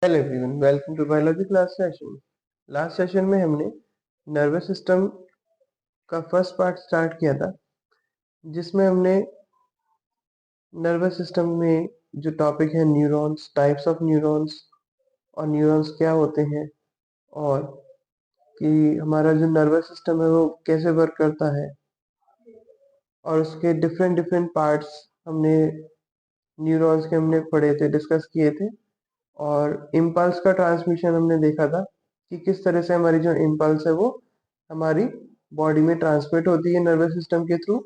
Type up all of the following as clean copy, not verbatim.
Hello everyone, welcome to biology class session. Last session में हमने nervous system का first part start किया था, जिसमें हमने नर्वस सिस्टम में जो टॉपिक है न्यूरॉन्स, टाइप्स ऑफ न्यूरॉन्स और न्यूरॉन्स क्या होते हैं, और कि हमारा जो नर्वस सिस्टम है वो कैसे वर्क करता है, और उसके डिफरेंट डिफरेंट पार्ट्स हमने न्यूरॉन्स के हमने पढ़े थे, डिस्कस किए थे। और इम्पल्स का ट्रांसमिशन हमने देखा था कि किस तरह से हमारी जो इम्पल्स है वो हमारी बॉडी में ट्रांसमिट होती है नर्वस सिस्टम के थ्रू।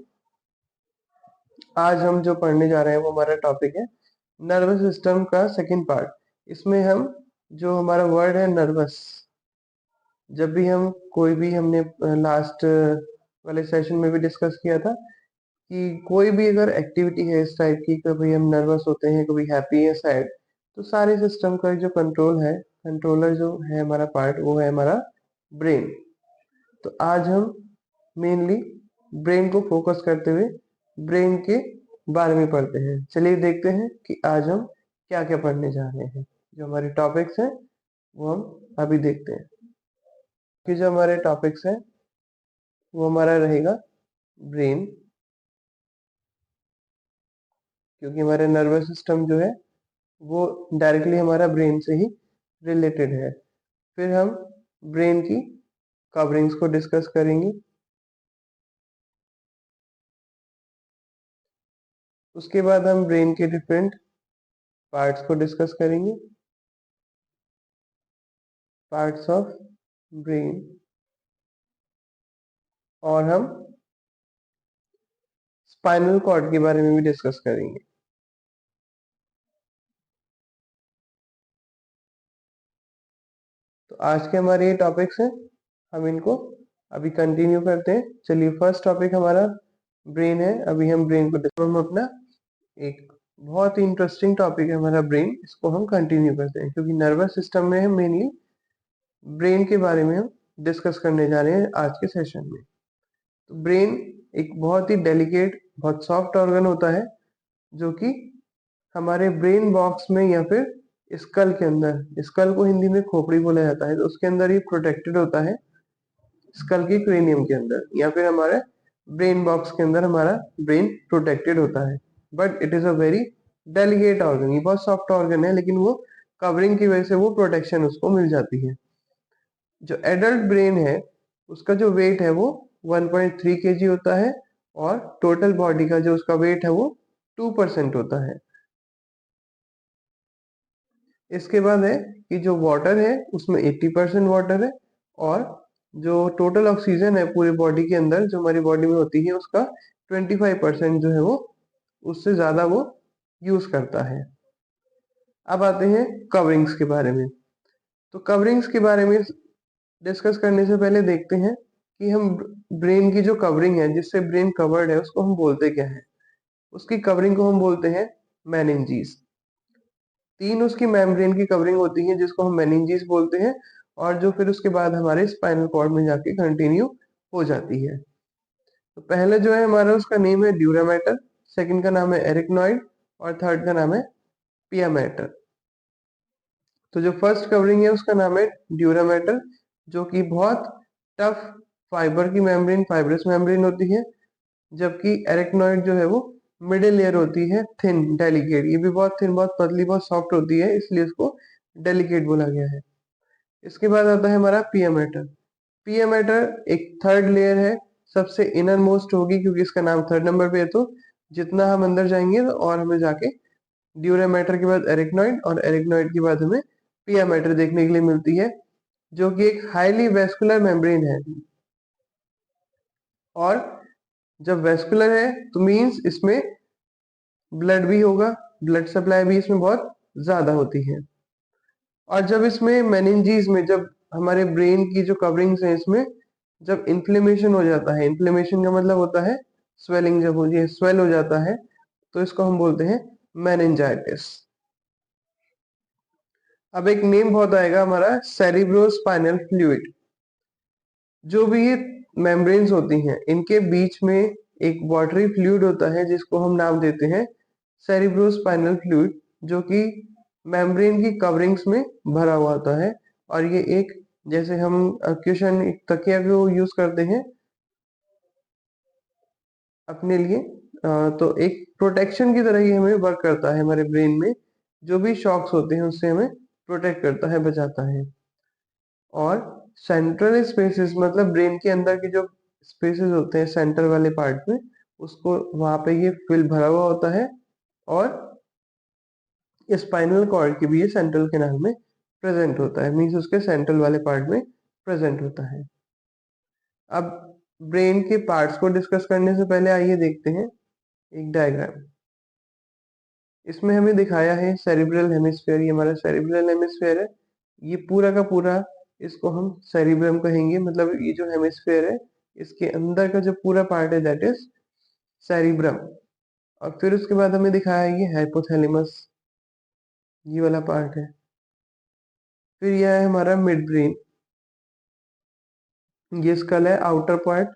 आज हम जो पढ़ने जा रहे हैं वो हमारा टॉपिक है नर्वस सिस्टम का सेकंड पार्ट। इसमें हम जो हमारा वर्ड है नर्वस, जब भी हम कोई भी हमने लास्ट वाले सेशन में भी डिस्कस किया था कि कोई भी अगर एक्टिविटी है इस टाइप की, कभी हम नर्वस होते हैं, कभी हैप्पी या सैड, तो सारे सिस्टम का जो कंट्रोल है, कंट्रोलर जो है हमारा पार्ट, वो है हमारा ब्रेन। तो आज हम मेनली ब्रेन को फोकस करते हुए ब्रेन के बारे में पढ़ते हैं। चलिए देखते हैं कि आज हम क्या क्या पढ़ने जा रहे हैं। जो हमारे टॉपिक्स हैं वो हम अभी देखते हैं कि जो हमारे टॉपिक्स हैं वो हमारा रहेगा ब्रेन, क्योंकि हमारे नर्वस सिस्टम जो है वो डायरेक्टली हमारा ब्रेन से ही रिलेटेड है। फिर हम ब्रेन की कवरिंग्स को डिस्कस करेंगे। उसके बाद हम ब्रेन के डिफरेंट पार्ट्स को डिस्कस करेंगे, पार्ट्स ऑफ ब्रेन। और हम स्पाइनल कॉर्ड के बारे में भी डिस्कस करेंगे। तो आज के हमारे ये टॉपिक्स हैं, हम इनको अभी कंटिन्यू करते हैं। चलिए, फर्स्ट टॉपिक हमारा ब्रेन है। अभी हम ब्रेन को हम अपना एक बहुत ही इंटरेस्टिंग टॉपिक है हमारा ब्रेन, इसको हम कंटिन्यू करते हैं, क्योंकि नर्वस सिस्टम में हम मेनली ब्रेन के बारे में हम डिस्कस करने जा रहे हैं आज के सेशन में। तो ब्रेन एक बहुत ही डेलिकेट, बहुत सॉफ्ट ऑर्गन होता है, जो कि हमारे ब्रेन बॉक्स में या फिर स्कल के अंदर, स्कल को हिंदी में खोपड़ी बोला जाता है, तो उसके अंदर ही प्रोटेक्टेड होता है, स्कल के क्रेनियम के अंदर, या फिर हमारे ब्रेन बॉक्स के अंदर हमारा ब्रेन प्रोटेक्टेड होता है। But it is a very delicate organ, ये बहुत सॉफ्ट ऑर्गन है, लेकिन वो कवरिंग की वजह से वो प्रोटेक्शन उसको मिल जाती है। जो एडल्ट ब्रेन है उसका जो वेट है वो 1.3 kg होता है, और टोटल बॉडी का जो उसका वेट है वो 2% होता है। इसके बाद है कि जो वाटर है उसमें 80% वाटर है, और जो टोटल ऑक्सीजन है पूरी बॉडी के अंदर जो हमारी बॉडी में होती है उसका 25% जो है वो, उससे ज्यादा वो यूज करता है। अब आते हैं कवरिंग्स के बारे में। तो कवरिंग्स के बारे में डिस्कस करने से पहले देखते हैं कि हम ब्रेन की जो कवरिंग है, जिससे ब्रेन कवर्ड है, उसको हम बोलते क्या है। उसकी कवरिंग को हम बोलते हैं मेनिंजीज। तीन उसकी मेम्ब्रेन की कवरिंग होती है जिसको हम मेनिंजीज बोलते हैं, और जो फिर उसके बाद हमारे स्पाइनल कॉर्ड में जाके कंटिन्यू हो जाती है। तो पहले जो है हमारा, उसका नेम है ड्यूरामेटर, सेकंड का नाम है एरिकनॉइड, और थर्ड का नाम है पिया मैटर। तो जो फर्स्ट कवरिंग है उसका नाम है ड्यूरामेटर, जो कि बहुत टफ फाइबर की मेम्ब्रेन, फाइब्रस मेम्ब्रेन होती है, जबकि एरिकनॉइड जो है वो मिडिल लेयर होती है, थिन डेलिकेट, ये भी बहुत थिन, बहुत पतली, बहुत सॉफ्ट होती है, इसलिए इसको डेलिकेट बोला गया है। इसके बाद आता है हमारा पिया मैटर। पिया मैटर एक थर्ड लेयर है, सबसे इनर मोस्ट होगी, क्योंकि इसका नाम थर्ड नंबर पे है। तो जितना हम अंदर जाएंगे तो और हमें जाके ड्यूरामेटर के बाद एरिकनॉइड, और एरिकनॉइड के बाद हमें पिया मैटर देखने के लिए मिलती है, जो कि एक हाईली वेस्कुलर मेम्ब्रेन है। और जब वेस्कुलर है तो मींस इसमें ब्लड भी होगा, ब्लड सप्लाई भी इसमें बहुत ज्यादा होती है। और जब इसमें मेनिंजीज में, जब हमारे ब्रेन की जो कवरिंग्स है इसमें जब इन्फ्लेमेशन हो जाता है, इन्फ्लेमेशन का मतलब होता है स्वेलिंग, जब हो जाए, स्वेल हो जाता है, तो इसको हम बोलते हैं मेनिंजाइटिस। अब एक नेम बहुत आएगा हमारा सेरिब्रोस्पाइनल फ्लूइड। जो भी ये मेम्ब्रेन्स होती हैं, इनके बीच में एक वाटरी फ्लूइड होता है जिसको हम नाम देते हैं सेरिब्रोस्पाइनल फ्लूइड, जो कि मेम्ब्रेन की कवरिंग्स में भरा हुआ होता है। और ये एक, जैसे हम क्वेश्चन एक तकिया को यूज करते हैं अपने लिए, तो एक प्रोटेक्शन की तरह ही हमें वर्क करता है हमारे ब्रेन में। जो भी शॉक्स होते हैं उससे हमें प्रोटेक्ट करता है, बचाता है। और सेंट्रल स्पेसेस मतलब ब्रेन के अंदर के जो स्पेसेस होते हैं सेंटर वाले पार्ट में, उसको वहां पे ये फिल भरा हुआ होता है। और स्पाइनल कॉर्ड के भी ये सेंट्रल कैनाल में प्रेजेंट होता है, मीन्स उसके सेंट्रल वाले पार्ट में प्रेजेंट होता है। अब ब्रेन के पार्ट्स को डिस्कस करने से पहले आइए देखते हैं एक डायग्राम। इसमें हमें दिखाया है सेरिब्रल हेमिस्फीयर, ये हमारा सेरिब्रल हेमिस्फीयर है। ये पूरा का पूरा, इसको हम सेरिब्रम कहेंगे, मतलब ये जो हेमिस्फीयर है इसके अंदर का जो पूरा पार्ट है दैट इज सेरिब्रम। और फिर उसके बाद हमें दिखाया है ये हाइपोथैलेमस, ये वाला पार्ट है। फिर यह है हमारा मिड ब्रेन, ये स्कल है आउटर पार्ट,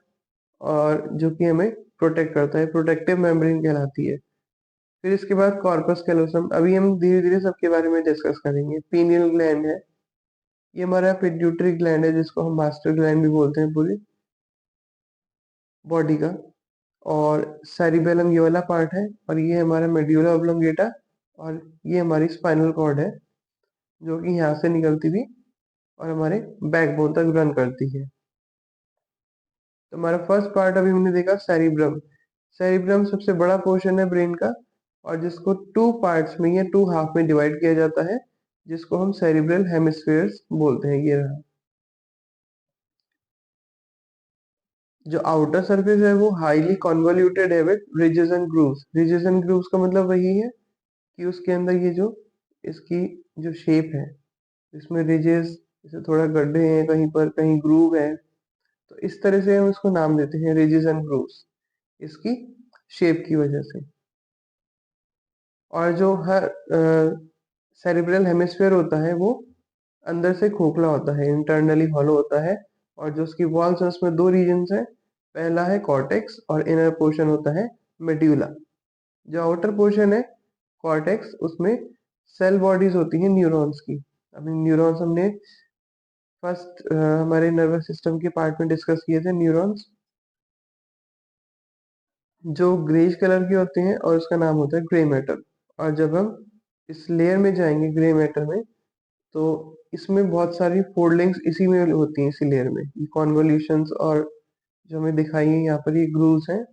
और जो कि हमें प्रोटेक्ट करता है, प्रोटेक्टिव मेम्ब्रेन कहलाती है। फिर इसके बाद कॉर्पस कैलोसम, अभी हम धीरे धीरे सबके बारे में डिस्कस करेंगे। पीनियल ग्लैंड है, ये हमारा पिट्यूटरी ग्लैंड है जिसको हम मास्टर ग्लैंड भी बोलते हैं पूरी बॉडी का। और सेरिबेलम ये वाला पार्ट है, और ये हमारा मेड्यूला ऑब्लोंगेटा, और ये हमारी स्पाइनल कॉर्ड है जो कि यहाँ से निकलती थी और हमारे बैकबोन तक रन करती है। तो हमारा फर्स्ट पार्ट अभी हमने देखा सेरिब्रम। सेरिब्रम सबसे बड़ा पोर्शन है ब्रेन का, और जिसको टू पार्ट्स में या टू हाफ में डिवाइड किया जाता है, जिसको हम सेरिब्रल हेमिस्फीयर्स बोलते हैं। ये रहा जो आउटर सरफेस है वो हाईली कॉन्वोल्यूटेड है with ridges and grooves. Ridges and grooves का मतलब वही है कि उसके अंदर ये जो इसकी जो शेप है, इसमें रिजेस, जैसे थोड़ा गड्ढे हैं कहीं पर, कहीं ग्रूव है, तो इस तरह से हम इसको नाम देते हैं रिजेस एंड ग्रूव्स, इसकी शेप की वजह से। और जो हर सेरिब्रल हेमिस्फीयर होता है वो अंदर से खोखला होता है, इंटरनली हॉलो होता है। और जो उसकी वॉल्स है उसमें दो रीजन्स हैं, पहला है कॉर्टेक्स और इनर पोर्शन होता है मेड्यूला। जो आउटर पोर्शन है कॉर्टेक्स, उसमें सेल बॉडीज होती हैं न्यूरॉन्स की। अभी न्यूरॉन्स हमने फर्स्ट हमारे नर्वस सिस्टम के पार्ट में डिस्कस किए थे, न्यूरॉन्स जो ग्रेज कलर के होते हैं और उसका नाम होता है ग्रे मैटर। और जब हम इस लेयर में जाएंगे ग्रे मैटर में, तो इसमें बहुत सारी फोल्डिंग्स इसी में होती हैं, इसी लेयर में। ये कॉन्वोल्यूशंस और जो हमें दिखाई है यहाँ पर, ये ग्रूव्स हैं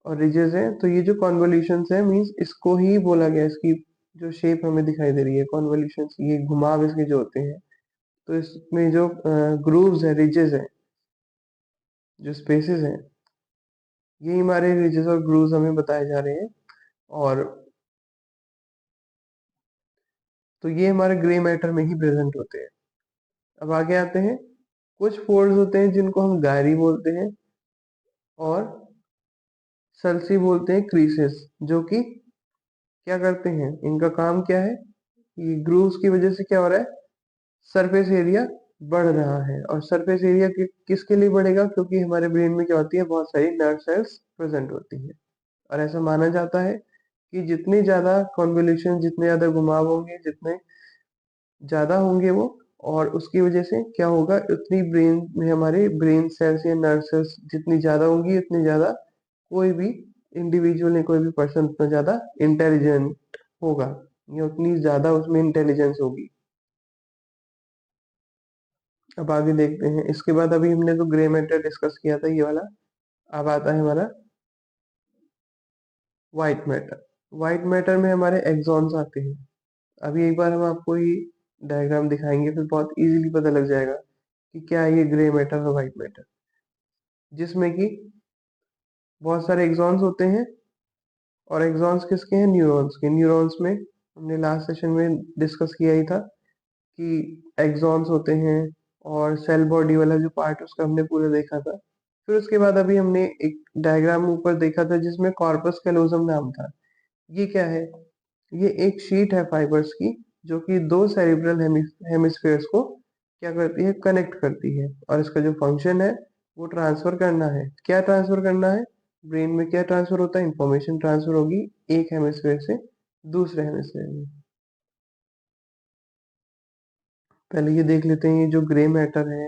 और रिजेस हैं। तो ये जो कॉन्वोल्यूशंस है मींस इसको ही बोला गया, इसकी जो शेप हमें दिखाई दे रही है कॉन्वोल्यूशंस, ये घुमाव इसके जो होते हैं। तो इसमें जो ग्रूव्स है, रिजेस है, जो स्पेसेस हैं, ये हमारे रिजेस और ग्रूव्स हमें बताए जा रहे हैं। और तो ये हमारे ग्रे मैटर में ही प्रेजेंट होते हैं। अब आगे आते हैं, कुछ फोल्ड्स होते हैं जिनको हम गायरी बोलते हैं, और सल्सी बोलते हैं क्रीसेस, जो कि क्या करते हैं, इनका काम क्या है, ये ग्रूव्स की वजह से क्या हो रहा है, सरफेस एरिया बढ़ रहा है। और सरफेस एरिया किसके लिए बढ़ेगा, क्योंकि हमारे ब्रेन में क्या होती है, बहुत सारी नर्व सेल्स प्रेजेंट होती है। और ऐसा माना जाता है कि जितनी ज्यादा कॉन्वोल्यूशन, जितने ज्यादा घुमाव होंगे, जितने ज्यादा होंगे वो, और उसकी वजह से क्या होगा, उतनी ब्रेन में हमारे ब्रेन सेल्स या नर्व सेल्स जितनी ज्यादा होंगी, उतनी ज्यादा कोई भी इंडिविजुअल या कोई भी पर्सन उतना ज्यादा इंटेलिजेंट होगा, या उतनी ज्यादा उसमें इंटेलिजेंस होगी। अब आगे देखते हैं, इसके बाद अभी हमने तो ग्रे मैटर डिस्कस किया था, ये वाला। अब आता है हमारा व्हाइट मैटर। व्हाइट मैटर में हमारे एक्सॉन्स आते हैं। अभी एक बार हम आपको ये डायग्राम दिखाएंगे, फिर बहुत इजीली पता लग जाएगा कि क्या है ये ग्रे मैटर और व्हाइट मैटर। जिसमें कि बहुत सारे एक्सॉन्स होते हैं, और एक्सॉन्स किसके हैं, न्यूरॉन्स के। न्यूरॉन्स में हमने लास्ट सेशन में डिस्कस किया ही था कि एक्सॉन्स होते हैं, और सेल बॉडी वाला जो पार्ट उसका हमने पूरा देखा था। फिर उसके बाद अभी हमने एक डायग्राम ऊपर देखा था जिसमें कॉर्पस कैलोसम नाम था। ये क्या है, ये एक शीट है फाइबर्स की, जो कि दो सेरिब्रल हेमिस्फीयर्स को क्या करती है, कनेक्ट करती है। और इसका जो फंक्शन है वो ट्रांसफर करना है। क्या ट्रांसफर करना है, ब्रेन में क्या ट्रांसफर होता है, इंफॉर्मेशन ट्रांसफर होगी एक हेमिस्फीयर से दूसरे हेमिस्फीयर में। पहले ये देख लेते हैं, ये जो ग्रे मैटर है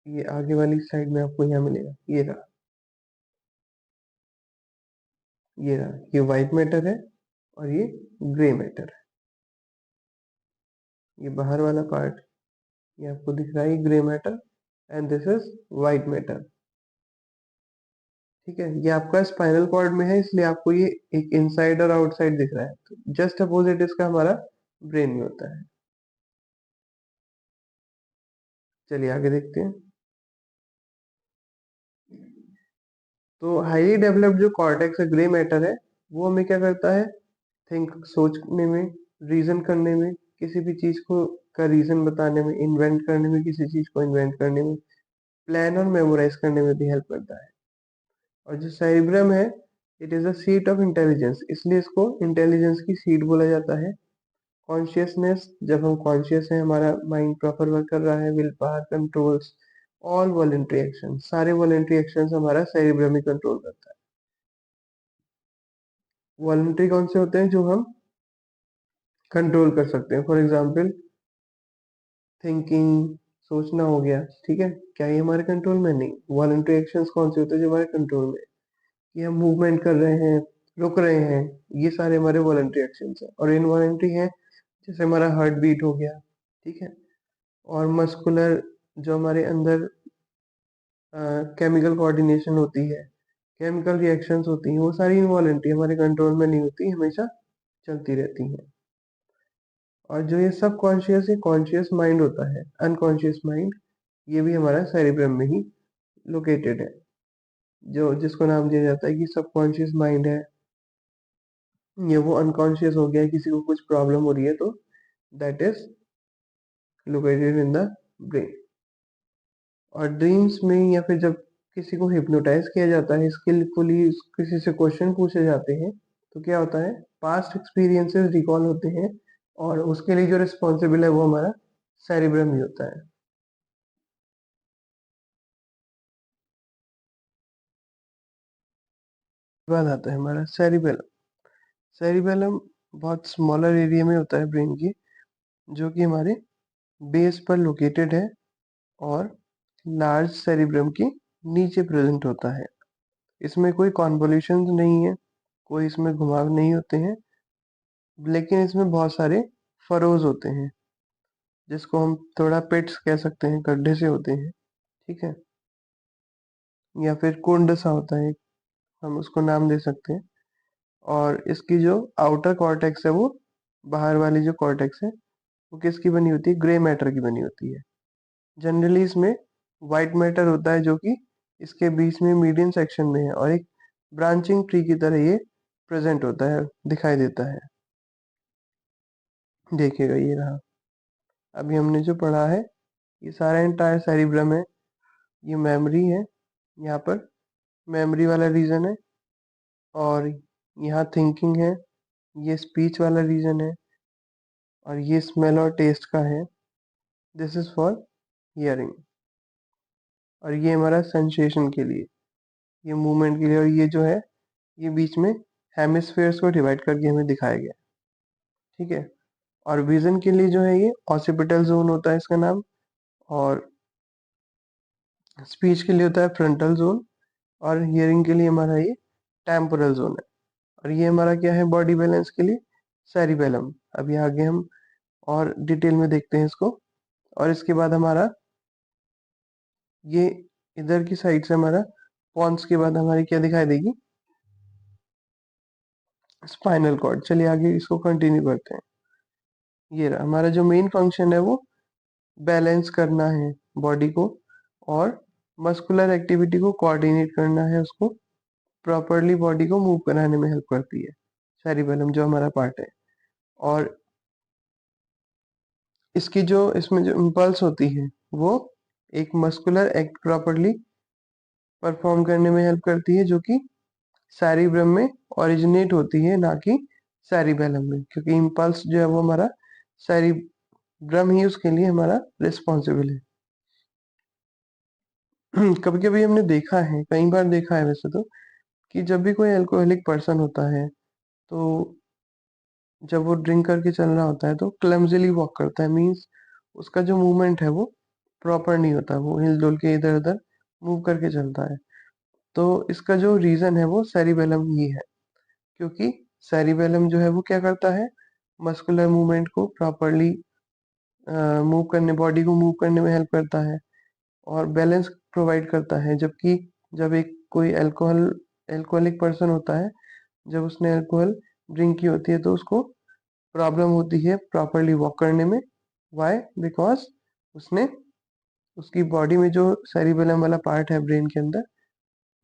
ये आगे वाली साइड में आपको यहाँ मिलेगा, ये रहा, ये व्हाइट मैटर है और ये ग्रे मैटर है। ये बाहर वाला पार्ट ये आपको दिख रहा है grey matter and this is white matter. ठीक है, ये आपका स्पाइनल कॉर्ड में है इसलिए आपको ये एक इनसाइड और आउटसाइड दिख रहा है, तो जस्ट अपोजिट इसका हमारा ब्रेन में होता है। चलिए आगे देखते हैं। तो हाईली डेवलप्ड जो कॉर्टेक्स है, ग्रे मैटर है, वो हमें क्या करता है, थिंक सोचने में, रीजन करने में, किसी भी चीज को का रीजन बताने में, इन्वेंट करने में, किसी चीज को इन्वेंट करने में, प्लान और मेमोराइज करने में भी हेल्प करता है। और जो सेरिब्रम है, it is a seat of intelligence, इसलिए इसको इंटेलिजेंस की सीट बोला जाता है। कॉन्शियसनेस, जब हम कॉन्शियस है, हमारा माइंड प्रॉपर वर्क कर रहा है, will power controls all voluntary action, सारे वॉलेंट्री एक्शन हमारा सेरिब्रम ही कंट्रोल करता है। वॉलेंट्री कौन से होते हैं, जो हम कंट्रोल कर सकते हैं, फॉर एग्जाम्पल थिंकिंग, सोचना हो गया। ठीक है, क्या ये हमारे कंट्रोल में? नहीं। वॉलेंट्री एक्शंस कौन से होते हैं जो हमारे कंट्रोल में है, कि हम मूवमेंट कर रहे हैं, रुक रहे हैं, ये सारे हमारे वॉलेंट्री एक्शंस हैं। और इनवॉलेंट्री है, जैसे हमारा हार्ट बीट हो गया। ठीक है, और मस्कुलर, जो हमारे अंदर केमिकल कोऑर्डिनेशन होती है, केमिकल रिएक्शंस होती हैं, वो सारी इनवॉलेंट्री, हमारे कंट्रोल में नहीं होती, हमेशा चलती रहती हैं। और जो ये सब कॉन्शियस है, कॉन्शियस माइंड होता है, अनकॉन्शियस माइंड, ये भी हमारा सेरिब्रम में ही लोकेटेड है, जो जिसको नाम दिया जाता है कि सबकॉन्शियस माइंड है। ये वो अनकॉन्शियस हो गया है, किसी को कुछ प्रॉब्लम हो रही है तो that is located in the brain. और ड्रीम्स में या फिर जब किसी को हिप्नोटाइज किया जाता है स्किलफुली, किसी से क्वेश्चन पूछे जाते हैं, तो क्या होता है, पास्ट एक्सपीरियंसेस रिकॉल होते हैं और उसके लिए जो रिस्पॉन्सिबल है वो हमारा सेरिब्रम ही होता है। बाद आता है हमारा सेरिबेलम। सेरिबेलम बहुत स्मॉलर एरिया में होता है ब्रेन की, जो कि हमारे बेस पर लोकेटेड है और लार्ज सेरिब्रम के नीचे प्रेजेंट होता है। इसमें कोई कॉन्वोल्यूशन नहीं है, कोई इसमें घुमाव नहीं होते हैं, लेकिन इसमें बहुत सारे फरोज होते हैं, जिसको हम थोड़ा पिट्स कह सकते हैं, गड्ढे से होते हैं। ठीक है, या फिर कुंड सा होता है, हम उसको नाम दे सकते हैं। और इसकी जो आउटर कॉर्टेक्स है, वो बाहर वाली जो कॉर्टेक्स है वो किसकी बनी होती है, ग्रे मैटर की बनी होती है। जनरली इसमें व्हाइट मैटर होता है, जो कि इसके बीच में मीडियन सेक्शन में है और एक ब्रांचिंग ट्री की तरह ये प्रेजेंट होता है, दिखाई देता है। देखिएगा, ये रहा। अभी हमने जो पढ़ा है ये सारा एंटायर सेरिब्रम है। ये मेमोरी है, यहाँ पर मेमोरी वाला रीजन है, और यहाँ थिंकिंग है, ये स्पीच वाला रीजन है, और ये स्मेल और टेस्ट का है, दिस इज फॉर हियरिंग। और ये हमारा सेंसेशन के लिए, ये मूवमेंट के लिए, और ये जो है ये बीच में हेमिस्फेयर्स को डिवाइड करके हमें दिखाया गया। ठीक है, और विजन के लिए जो है ये ऑसिपिटल जोन होता है इसका नाम, और स्पीच के लिए होता है फ्रंटल जोन, और हियरिंग के लिए हमारा ये टेम्पोरल जोन है। और ये हमारा क्या है, बॉडी बैलेंस के लिए सेरिबेलम। अभी आगे हम और डिटेल में देखते हैं इसको। और इसके बाद हमारा ये इधर की साइड से हमारा पॉन्स के बाद हमारी क्या दिखाई देगी, स्पाइनल कॉर्ड। चलिए आगे इसको कंटिन्यू करते हैं। ये रहा हमारा जो मेन फंक्शन है, वो बैलेंस करना है बॉडी को, और मस्कुलर एक्टिविटी को कोऑर्डिनेट करना है, उसको प्रॉपरली बॉडी को मूव कराने में हेल्प करती है सेरिबेलम, जो हमारा पार्ट है। और इसकी जो इसमें जो इम्पल्स होती है, वो एक मस्कुलर एक्ट प्रॉपरली परफॉर्म करने में हेल्प करती है, जो कि सेरिब्रम में ओरिजिनेट होती है, ना कि सेरिबेलम में, क्योंकि इम्पल्स जो है वो हमारा सेरिब्रम ही उसके लिए हमारा रिस्पॉन्सिबल है। कभी कभी हमने देखा है, कई बार देखा है वैसे तो, कि जब भी कोई अल्कोहलिक पर्सन होता है, तो जब वो ड्रिंक करके चल रहा होता है तो क्लमजीली वॉक करता है, मीन्स उसका जो मूवमेंट है वो प्रॉपर नहीं होता, वो हिल डुल के इधर उधर मूव करके चलता है। तो इसका जो रीजन है वो सेरिबेलम ही है, क्योंकि सेरिबेलम जो है वो क्या करता है, मस्कुलर मूवमेंट को प्रॉपरली मूव करने, बॉडी को मूव करने में हेल्प करता है और बैलेंस प्रोवाइड करता है। जबकि जब एक कोई एल्कोहलिक पर्सन होता है, जब उसने अल्कोहल ड्रिंक की होती है तो उसको प्रॉब्लम होती है प्रॉपरली वॉक करने में। वाई? बिकॉज उसने उसकी बॉडी में जो सेरिबेलम वाला पार्ट है ब्रेन के अंदर,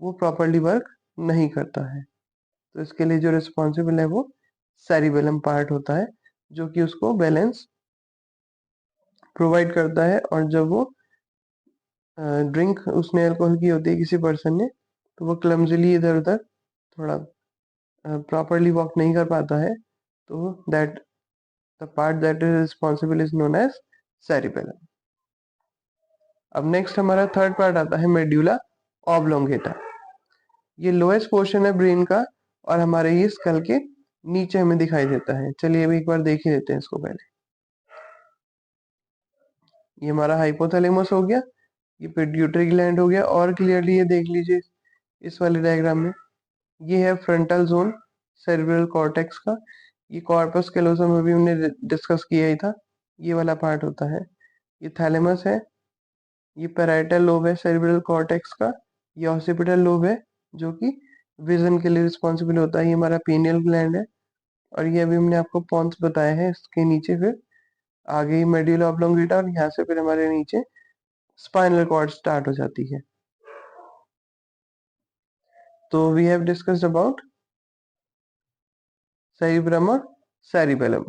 वो प्रॉपरली वर्क नहीं करता है। तो इसके लिए जो रिस्पॉन्सिबल है वो सेरिबेलम पार्ट होता है, जो कि उसको बैलेंस प्रोवाइड करता है। और जब वो ड्रिंक उसने अल्कोहल की होती है किसी पर्सन ने, तो वो क्लमजली इधर उधर थोड़ा प्रॉपरली वॉक नहीं कर पाता है, तो that the part that is responsible is known as cerebellum. अब नेक्स्ट हमारा थर्ड पार्ट आता है मेड्यूला ऑब्लोंगेटा। ये लोएस्ट पोर्शन है ब्रेन का और हमारे ये स्कल के नीचे हमें दिखाई देता है। चलिए अभी एक बार देख ही लेते हैं इसको पहले। ये हमारा हाइपोथैलेमस हो गया, ये पिट्यूटरी ग्लैंड हो गया, और क्लियरली ये देख लीजिए इस वाले डायग्राम में, ये है फ्रंटल जोन सेरिब्रल कॉर्टेक्स का। ये कॉर्पस कैलोसम अभी हमने डिस्कस किया ही था, ये वाला पार्ट होता है। ये थैलेमस है, ये पैराइटल लोब है सेरिब्रल कॉर्टेक्स का। ये ऑसिपिटल लोब है जो कि विजन के लिए रिस्पॉन्सिबल होता है। ये हमारा पीनियल ग्लैंड है, और ये अभी हमने आपको पॉन्स बताया है। इसके नीचे फिर आगे ही मेड्यूला ऑब्लोंगेटा, और यहाँ से फिर हमारे नीचे स्पाइनल कॉर्ड स्टार्ट हो जाती है। तो we have discussed about cerebrum और सेरिबेलम।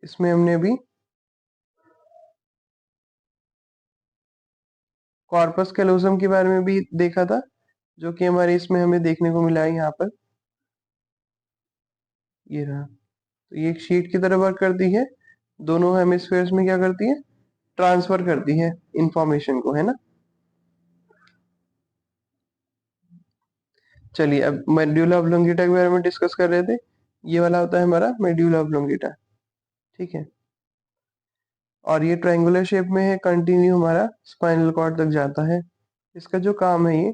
इसमें हमने अभी कॉर्पस कैलोसम के बारे में भी देखा था, जो कि हमारे इसमें हमें देखने को मिला है यहाँ पर, ये रहा। तो ये एक शीट की तरह वर्क करती है, दोनों हेमिस्फेयर्स में क्या करती है, ट्रांसफर करती है इंफॉर्मेशन को, है ना। चलिए अब मेड्यूला ऑब्लोंगेटा के बारे में डिस्कस कर रहे थे। ये वाला होता है हमारा मेड्यूला ऑब्लोंगेटा, ठीक है। और ये ट्रायंगुलर शेप में है, कंटिन्यू हमारा स्पाइनल कॉर्ड तक जाता है। इसका जो काम है, ये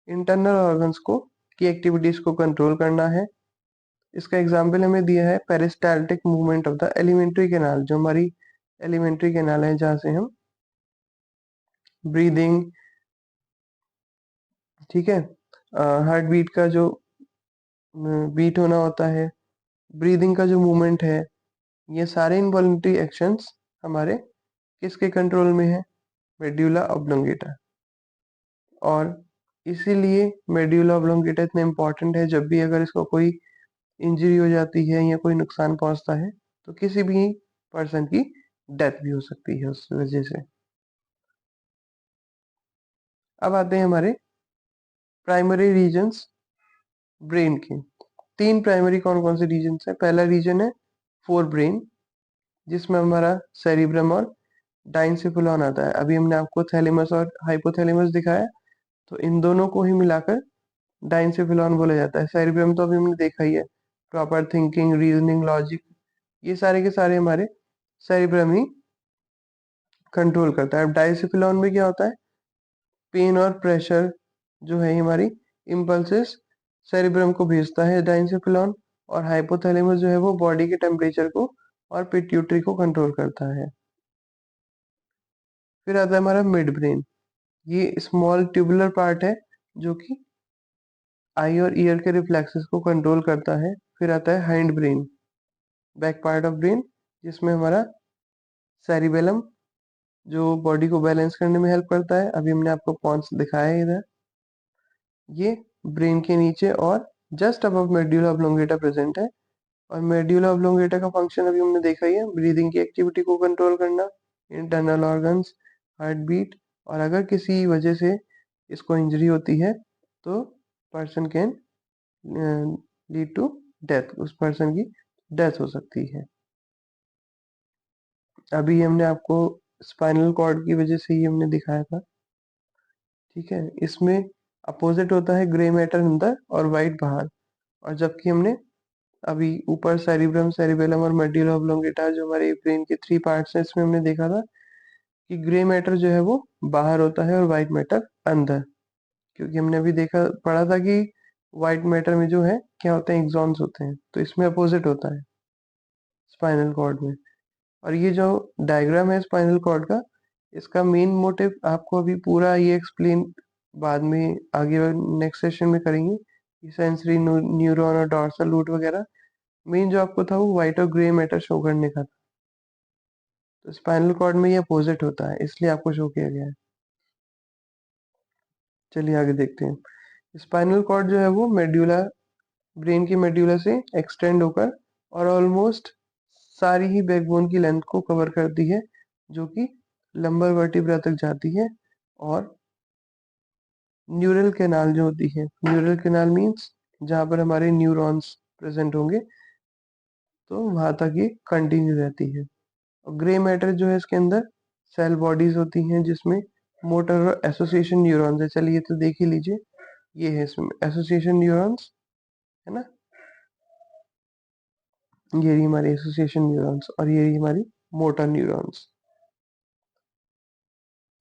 इंटरनल ऑर्गन्स को की एक्टिविटीज को कंट्रोल करना है। इसका एग्जाम्पल हमें दिया है peristaltic movement of the alimentary canal, जो हमारी एलिमेंट्री कैनाल है जहाँ से हम ब्रीदिंग, ठीक है, हार्ट बीट का जो बीट होना होता है, ब्रीदिंग का जो मूवमेंट है, ये सारे इनवॉलंटरी एक्शंस हमारे किसके कंट्रोल में है, मेड्यूला ऑब्लोंगेटा। और इसीलिए मेड्यूला ऑब्लोंगेटा इतना इम्पोर्टेंट है। जब भी अगर इसको कोई इंजरी हो जाती है या कोई नुकसान पहुंचता है, तो किसी भी पर्सन की डेथ भी हो सकती है उस वजह से। अब आते हैं हमारे प्राइमरी रीजन्स ब्रेन के। तीन प्राइमरी कौन कौन से रीजन्स है? पहला रीजन है फोर ब्रेन, जिसमें हमारा सेरिब्रम और डाइनसेफेलॉन आता है। अभी हमने आपको थैलेमस और हाइपोथैलेमस दिखाया, तो इन दोनों को ही मिलाकर डाइनसेफेलॉन बोला जाता है। सेरिब्रम तो अभी हमने देखा ही है, प्रॉपर थिंकिंग, रीजनिंग, लॉजिक, ये सारे के सारे हमारे सेरिब्रम ही कंट्रोल करता है। अब डाइनसेफेलॉन में क्या होता है, पेन और प्रेशर जो है हमारी इम्पल्सेस सेरिब्रम को भेजता है डाइनसेफेलॉन। और हाइपोथैलेमस जो है वो बॉडी के टेम्परेचर को और पिट्यूटरी को कंट्रोल करता है। फिर आता है हमारा मिड ब्रेन। ये स्मॉल ट्यूबुलर पार्ट है जो कि आई और ईयर के रिफ्लेक्सेस को कंट्रोल करता है। फिर आता है hind brain, back part of brain, जिसमें हमारा सेरिबेलम जो बॉडी को बैलेंस करने में हेल्प करता है। अभी हमने आपको पॉन्स दिखाया है इधर। ये ब्रेन के नीचे और just above medulla oblongata present है। और मेड्यूला ऑब्लोंगेटा का फंक्शन अभी हमने देखा ही है, ब्रीदिंग की एक्टिविटी को कंट्रोल करना, इंटरनल ऑर्गन्स, हार्ट बीट। और अगर किसी वजह से इसको इंजरी होती है तो person can lead to death, उस पर्सन की डेथ हो सकती है। अभी हमने आपको स्पाइनल कॉर्ड की वजह से ही हमने दिखाया था, ठीक है। इसमें अपोजिट होता है ग्रे मैटर अंदर और वाइट बाहर। और जबकि हमने अभी ऊपर सेरिब्रम, सेरिबेलम और मेड्यूला ऑब्लोंगेटा जो हमारे ब्रेन के थ्री पार्ट्स हैं, इसमें हमने देखा था कि ग्रे मैटर जो है वो बाहर होता है और व्हाइट मैटर अंदर, क्योंकि हमने अभी देखा पढ़ा था कि व्हाइट मैटर में जो है क्या होते हैं, एक्सॉन्स होते हैं, तो इसमें अपोजिट होता है स्पाइनल कॉर्ड में। और ये जो डायग्राम है स्पाइनल कॉर्ड का, इसका मेन मोटिव आपको अभी पूरा ये एक्सप्लेन बाद में आगे नेक्स्ट सेशन में करेंगे, सेंसरी न्यूरॉन और डॉर्सल रूट वगैरह। मेन जो आपको था वो व्हाइट और ग्रे मैटर शो करने का था, तो स्पाइनल कॉर्ड में ये अपोजिट होता है, इसलिए आपको शो किया गया है। चलिए आगे देखते हैं। स्पाइनल कॉर्ड जो है वो मेड्यूला, ब्रेन की मेड्यूला से एक्सटेंड होकर और ऑलमोस्ट सारी ही बैकबोन की लेंथ को कवर करती है, जो कि लंबर वर्टिब्रा तक जाती है। और न्यूरल कैनाल जो होती है, न्यूरल कैनाल मीन्स जहाँ पर हमारे न्यूरॉन्स प्रेजेंट होंगे, तो वहां तक ये कंटिन्यू रहती है। और ग्रे मैटर जो है इसके अंदर सेल बॉडीज होती हैं जिसमें मोटर और एसोसिएशन न्यूरॉन्स है। चलिए तो देख ही लीजिए, ये है इसमें एसोसिएशन न्यूरॉन्स, है ना, ये रही हमारी एसोसिएशन न्यूरॉन्स और ये रही हमारी मोटर न्यूरॉन्स।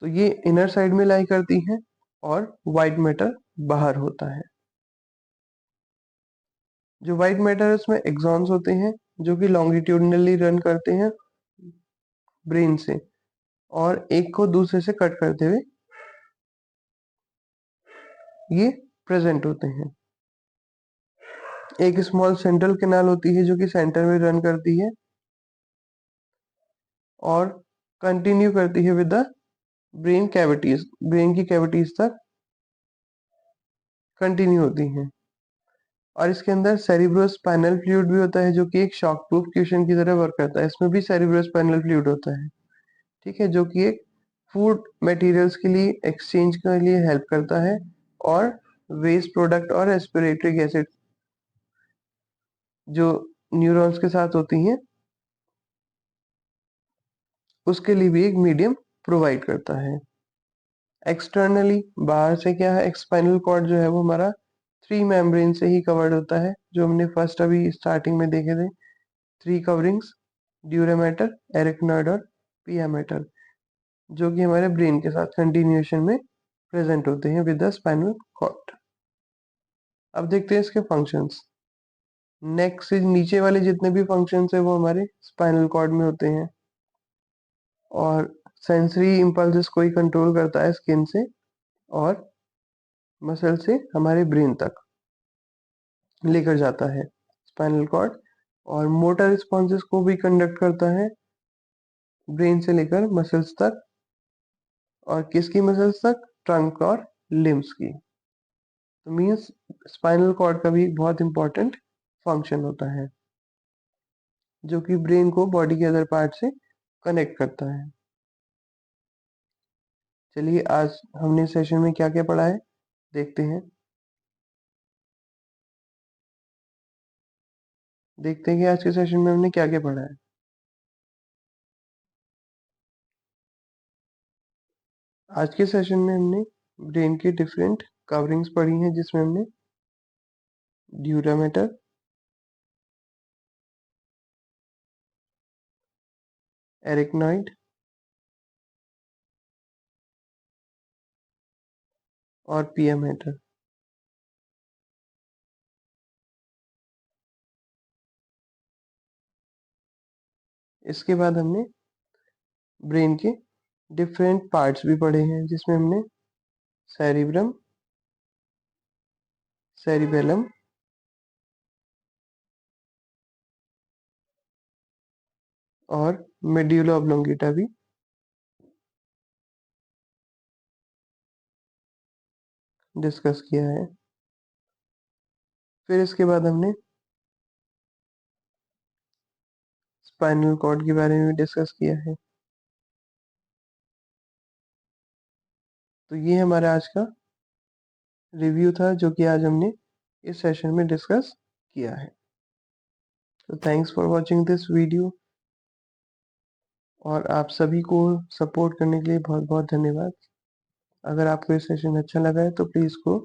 तो ये इनर साइड में लाई करती हैं और व्हाइट मैटर बाहर होता है। जो व्हाइट मैटर है उसमें एक्सॉन्स होते हैं जो कि लॉन्गिट्यूडनली रन करते हैं ब्रेन से, और एक को दूसरे से कट करते हुए ये प्रेजेंट होते हैं। एक स्मॉल सेंट्रल कैनाल होती है जो कि सेंटर में रन करती है और कंटिन्यू करती है with the brain cavities, brain की कैविटीज तक कंटिन्यू होती हैं। और इसके अंदर सेरिब्रोस्पाइनल फ्लूइड भी होता है जो कि एक शॉक प्रूफ क्वेश्चन की तरह वर्क करता है। इसमें भी सेरिब्रोस्पाइनल फ्लूइड होता है, ठीक है, जो कि एक फूड मटेरियल्स के लिए एक्सचेंज के लिए हेल्प करता है, और वेस्ट प्रोडक्ट और रेस्पिरेटरी गैसेज जो न्यूरॉन्स के साथ होती हैं उसके लिए भी एक मीडियम प्रोवाइड करता है। एक्सटर्नली बाहर से क्या है, स्पाइनल कॉर्ड जो है वो हमारा 3 मेम्ब्रेन से ही कवर्ड होता है, जो हमने फर्स्ट अभी स्टार्टिंग में देखे थे। 3 कवरिंग्स, ड्यूरा मैटर, एरिकनॉइड और पिया मैटर, जो कि हमारे ब्रेन के साथ कंटिन्यूएशन में प्रेजेंट होते हैं विद द स्पाइनल कॉर्ड। अब देखते हैं इसके फंक्शंस। नेक से नीचे वाले जितने भी फंक्शंस है वो हमारे स्पाइनल कॉर्ड में होते हैं, और सेंसरी इम्पल्सेस को ही कंट्रोल करता है स्किन से और मसल से हमारे ब्रेन तक लेकर जाता है स्पाइनल कॉर्ड, और मोटर रिस्पॉन्सेस को भी कंडक्ट करता है ब्रेन से लेकर मसल्स तक। और किसकी मसल्स तक, ट्रंक और लिम्स की। तो मीन्स स्पाइनल कॉर्ड का भी एक बहुत इंपॉर्टेंट फंक्शन होता है जो कि ब्रेन को बॉडी के अदर पार्ट से कनेक्ट करता है। चलिए आज हमने सेशन में क्या क्या पढ़ा है देखते हैं। देखते हैं कि आज के सेशन में हमने क्या क्या पढ़ा है। आज के सेशन में हमने ब्रेन की डिफरेंट कवरिंग्स पढ़ी हैं, जिसमें हमने ड्यूरा मैटर, एरिकनॉइड और पिया मैटर। इसके बाद हमने ब्रेन के डिफरेंट पार्ट्स भी पढ़े हैं, जिसमें हमने सेरिब्रम, सेरिबेलम और मेड्यूला ऑब्लोंगेटा भी डिस्कस किया है। फिर इसके बाद हमने स्पाइनल कॉर्ड के बारे में भी डिस्कस किया है। तो ये हमारा आज का रिव्यू था जो कि आज हमने इस सेशन में डिस्कस किया है। तो thanks for watching this video, और आप सभी को सपोर्ट करने के लिए बहुत बहुत धन्यवाद। अगर आपको ये सेशन अच्छा लगा है तो प्लीज़ को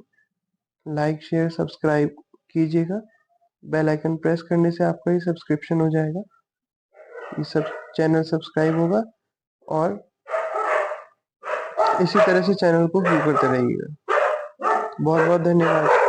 लाइक शेयर सब्सक्राइब कीजिएगा। बेल आइकन प्रेस करने से आपका ही सब्सक्रिप्शन हो जाएगा, ये सब चैनल सब्सक्राइब होगा, और इसी तरह से चैनल को व्यू करते रहिएगा। बहुत बहुत धन्यवाद।